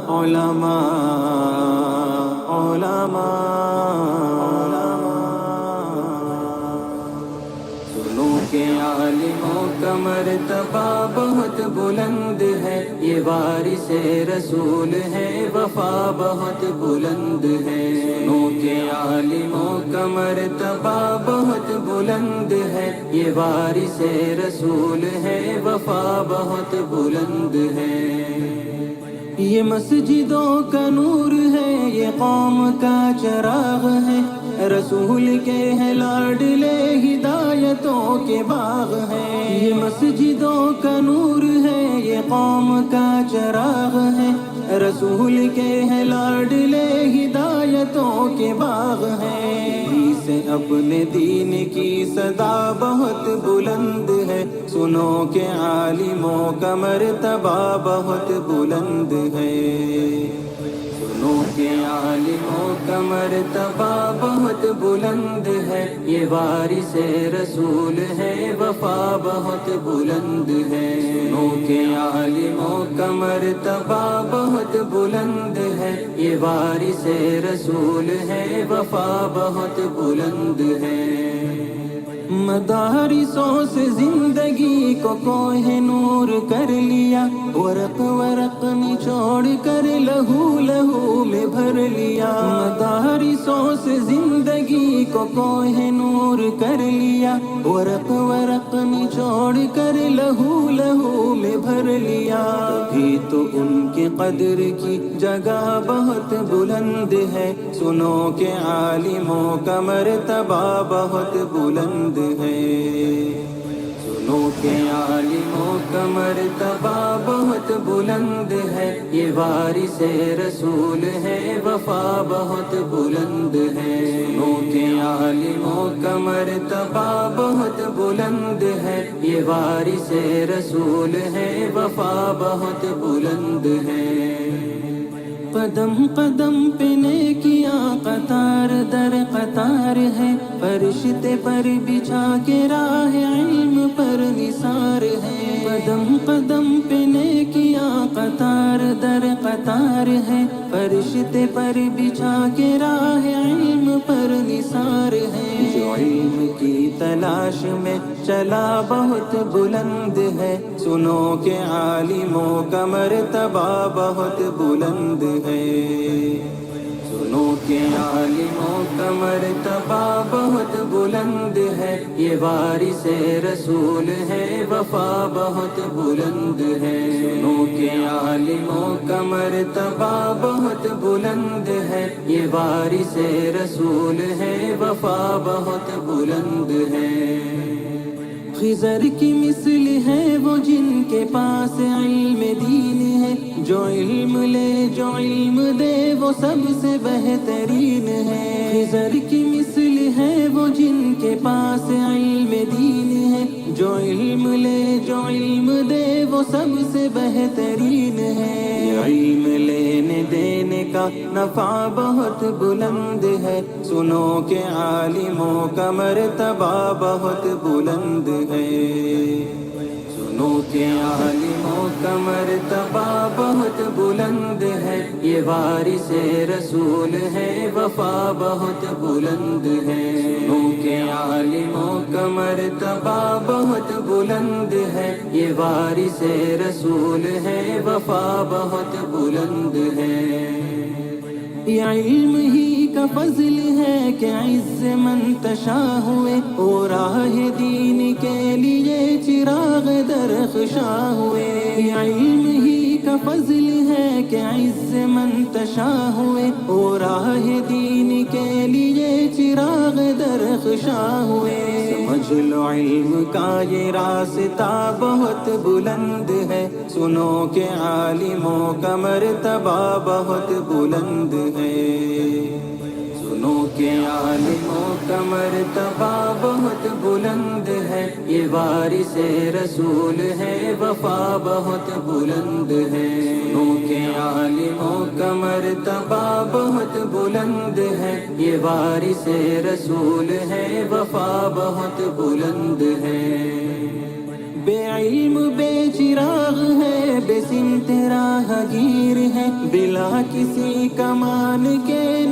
علماء علماء سنو کہ عالموں کا مرتبہ بہت بلند ہے، یہ وارث رسول ہے، وفا بہت بلند ہے۔ سنو کہ عالموں کا مرتبہ بہت بلند ہے، یہ وارث رسول ہے، وفا بہت بلند ہے۔ یہ مسجدوں کا نور ہے، یہ قوم کا چراغ ہے، رسول کے ہے لاڈلے ہدایتوں کے باغ ہیں۔ یہ مسجدوں کا نور ہے، یہ قوم کا چراغ ہے، رسول کے ہے لاڈلے ہدایتوں کے باغ ہیں۔ سے اپنے دین کی صدا بہت بلند ہے، سنو کہ عالموں کا مرتبہ بہت بلند ہے۔ سنو کہ عالموں کا مرتبہ بہت بلند ہے، یہ وارث رسول ہے، وفا بہت بلند ہے۔ سنو کہ عالموں کا مرتبہ بہت بلند ہے، یہ وارث رسول ہے، وفا بہت بلند ہے۔ مدارسوں سے زندگی کو کوہ نور کر لیا، ورق ورق نچوڑ کر لہو لہو میں بھر لیا۔ مدارسوں سے زندگی کو کوہ نور کر لیا، ورق ورق نچوڑ کر لہو لہو میں بھر لیا۔ ابھی تو ان کی قدر کی جگہ بہت بلند ہے، سنو کہ عالموں کا مرتبہ بہت بلند ہے۔ سنو کہ عالموں کا مرتبہ بہت بلند ہے، یہ وارث رسول ہے، وفا بہت بلند ہے۔ سنو کہ عالموں کا مرتبہ بہت بلند ہے، یہ وارث رسول ہے، وفا بہت بلند ہے۔ قدم قدم پہ نیکیاں قطار در قطار ہے، فرشتے پر بچھا کے راہ علم پر نثار ہے۔ قدم قدم پہ نیکیاں قطار در قطار ہے، فرشتے پر بچھا کے راہ علم پر نثار ہے۔ جو علم کی تلاش میں چلا بہت بلند ہے، سنو کہ عالموں کا مرتبہ بہت بلند ہے۔ سنو کہ عالموں کا مرتبہ بہت بلند ہے، یہ وارث رسول ہے، وفا بہت بلند ہے۔ سنو کہ عالموں کا مرتبہ بہت بلند ہے، یہ وارث رسول ہے، وفا بہت بلند ہے۔ خضر کی مثل ہے وہ جن کے پاس علم دین ہے، جو علم لے جو علم دے وہ سب سے بہترین ہے۔ خضر کی مثل ہے وہ جن کے پاس علم دین ہے، جو علم لے جو علم دے وہ سب سے بہترین ہے۔ علم لینے دینے کا نفع بہت بلند ہے، سنو کہ عالموں کا مرتبہ بہت بلند ہے۔ سنو کہ عالموں کا مرتبہ بہت بلند ہے، یہ وارث رسول ہے، وفا بہت بلند ہے۔ سنو کہ عالموں کا مرتبہ بہت بلند ہے، یہ وارث رسول ہے، وفا بہت بلند ہے۔ یہ علم ہی کا فضل ہے کہ عز منتشا ہوئے، اور راہ دین کے لیے چراغ درخشاں ہوئے۔ یہ علم ہی کا فضل ہے کہ عز منتشا ہوئے، اور راہ دین کے لیے چراغ درخشاں ہوئے۔ سمجھ لو علم کا یہ راستہ بہت بلند ہے، سنو کہ عالموں کا مرتبہ بہت بلند ہے۔ سنو کہ عالموں کا مرتبہ بہت بلند ہے، یہ وارث رسول ہے، وفا بہت بلند ہے۔ سنو کہ عالموں کا مرتبہ بہت بلند ہے، یہ وارث رسول ہے، وفا بہت بلند ہے۔ بے علم بے چراغ ہے، بے سمت راہ گیر ہے، بلا کسی کمان کے